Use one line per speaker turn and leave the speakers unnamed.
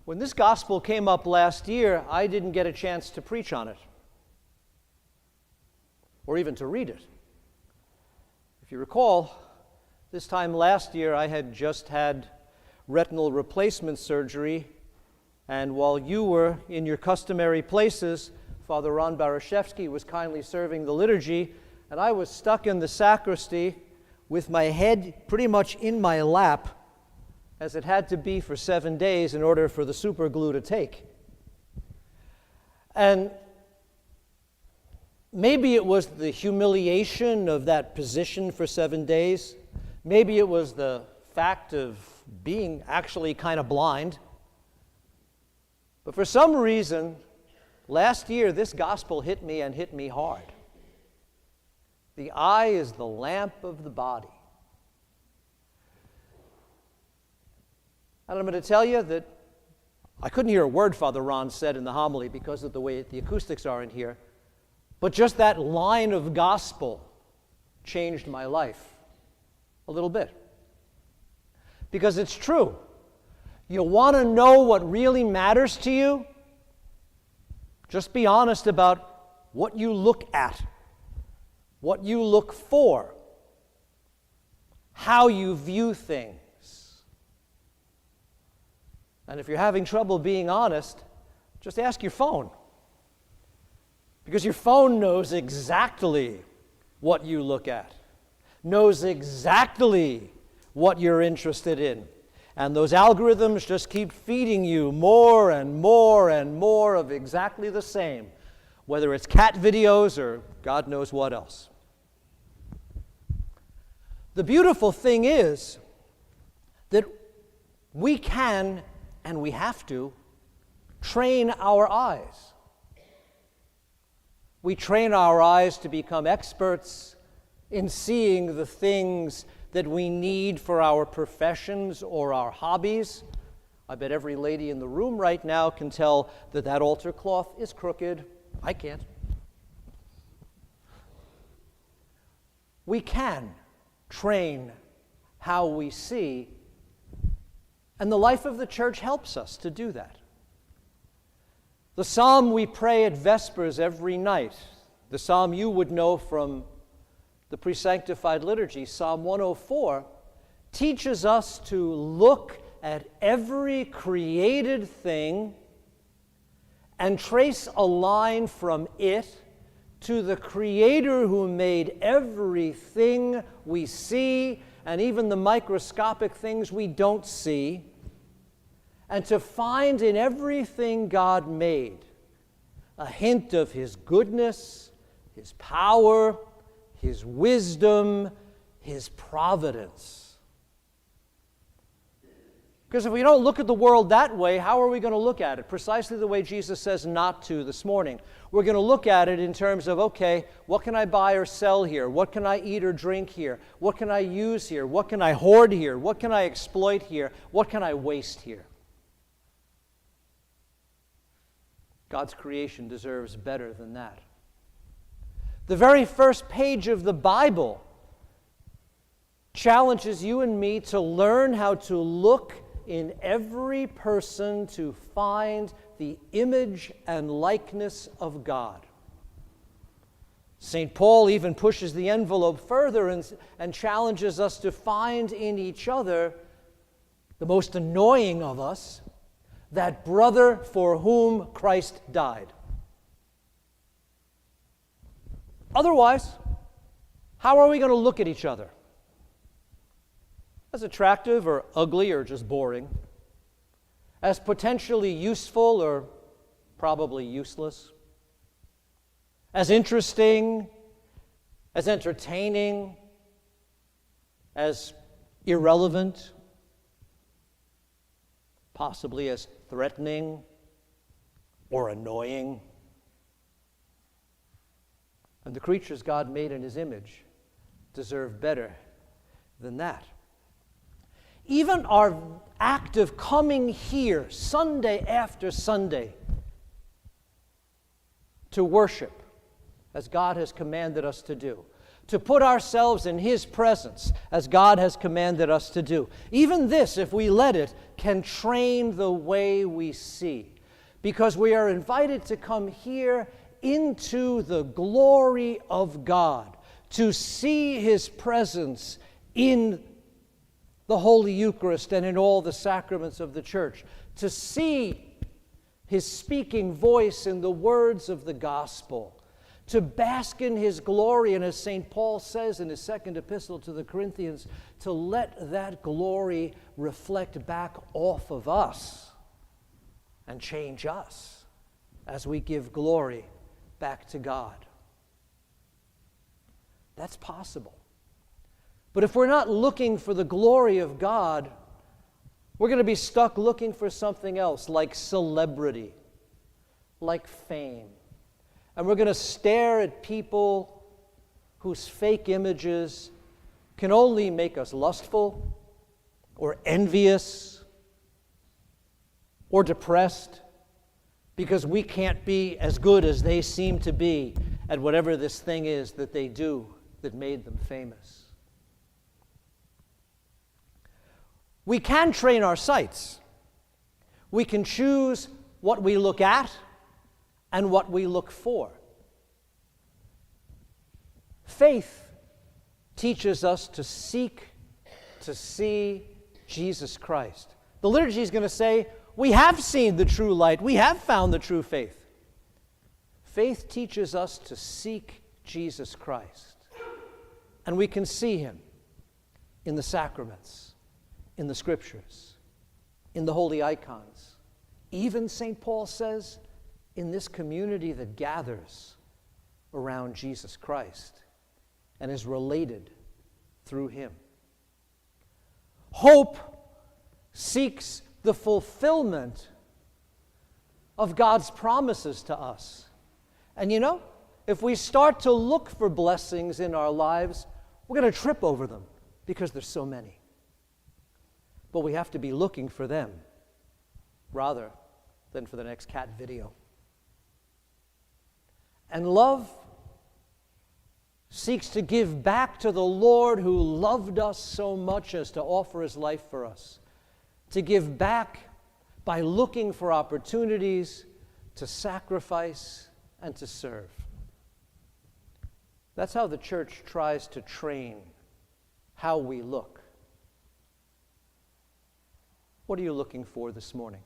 When this gospel came up last year, I didn't get a chance to preach on it, or even to read it. If you recall, this time last year I had just had retinal replacement surgery, and while you were in your customary places, Father Ron Barashevsky was kindly serving the liturgy, and I was stuck in the sacristy with my head pretty much in my lap, as it had to be for 7 days in order for the super glue to take. And maybe it was the humiliation of that position for 7 days. Maybe it was the fact of being actually kind of blind. But for some reason, last year, this gospel hit me and hit me hard. The eye is the lamp of the body. And I'm going to tell you that I couldn't hear a word Father Ron said in the homily because of the way the acoustics are in here, but just that line of gospel changed my life a little bit. Because it's true. You want to know what really matters to you? Just be honest about what you look at, what you look for, how you view things. And if you're having trouble being honest, just ask your phone. Because your phone knows exactly what you look at, knows exactly what you're interested in. And those algorithms just keep feeding you more and more and more of exactly the same, whether it's cat videos or God knows what else. The beautiful thing is that we can, and we have to, train our eyes. We train our eyes to become experts in seeing the things that we need for our professions or our hobbies. I bet every lady in the room right now can tell that that altar cloth is crooked. I can't. We can train how we see, and the life of the church helps us to do that. The psalm we pray at Vespers every night, the psalm you would know from the pre-sanctified liturgy, Psalm 104, teaches us to look at every created thing and trace a line from it to the Creator who made everything we see and even the microscopic things we don't see, and to find in everything God made a hint of His goodness, His power, His wisdom, His providence. Because if we don't look at the world that way, how are we going to look at it? Precisely the way Jesus says not to this morning. We're going to look at it in terms of, okay, what can I buy or sell here? What can I eat or drink here? What can I use here? What can I hoard here? What can I exploit here? What can I waste here? God's creation deserves better than that. The very first page of the Bible challenges you and me to learn how to look in every person to find the image and likeness of God. St. Paul even pushes the envelope further and challenges us to find in each other the most annoying of us, that brother for whom Christ died. Otherwise, how are we going to look at each other? As attractive or ugly or just boring? As potentially useful or probably useless? As interesting, as entertaining, as irrelevant, possibly as threatening or annoying? And the creatures God made in His image deserve better than that. Even our act of coming here Sunday after Sunday to worship, as God has commanded us to do, to put ourselves in His presence as God has commanded us to do. Even this, if we let it, can train the way we see, because we are invited to come here into the glory of God, to see His presence in the Holy Eucharist and in all the sacraments of the church, to see His speaking voice in the words of the gospel, to bask in His glory, and as St. Paul says in his second epistle to the Corinthians, to let that glory reflect back off of us and change us as we give glory back to God. That's possible. But if we're not looking for the glory of God, we're going to be stuck looking for something else, like celebrity, like fame. And we're going to stare at people whose fake images can only make us lustful or envious or depressed, because we can't be as good as they seem to be at whatever this thing is that they do that made them famous. We can train our sights. We can choose what we look at and what we look for. Faith teaches us to seek to see Jesus Christ. The liturgy is going to say, we have seen the true light. We have found the true faith. Faith teaches us to seek Jesus Christ. And we can see Him in the sacraments, in the Scriptures, in the holy icons. Even St. Paul says, in this community that gathers around Jesus Christ and is related through Him. Hope seeks the fulfillment of God's promises to us. And you know, if we start to look for blessings in our lives, we're going to trip over them because there's so many. But we have to be looking for them rather than for the next cat video. And love seeks to give back to the Lord who loved us so much as to offer His life for us. To give back by looking for opportunities to sacrifice and to serve. That's how the church tries to train how we look. What are you looking for this morning?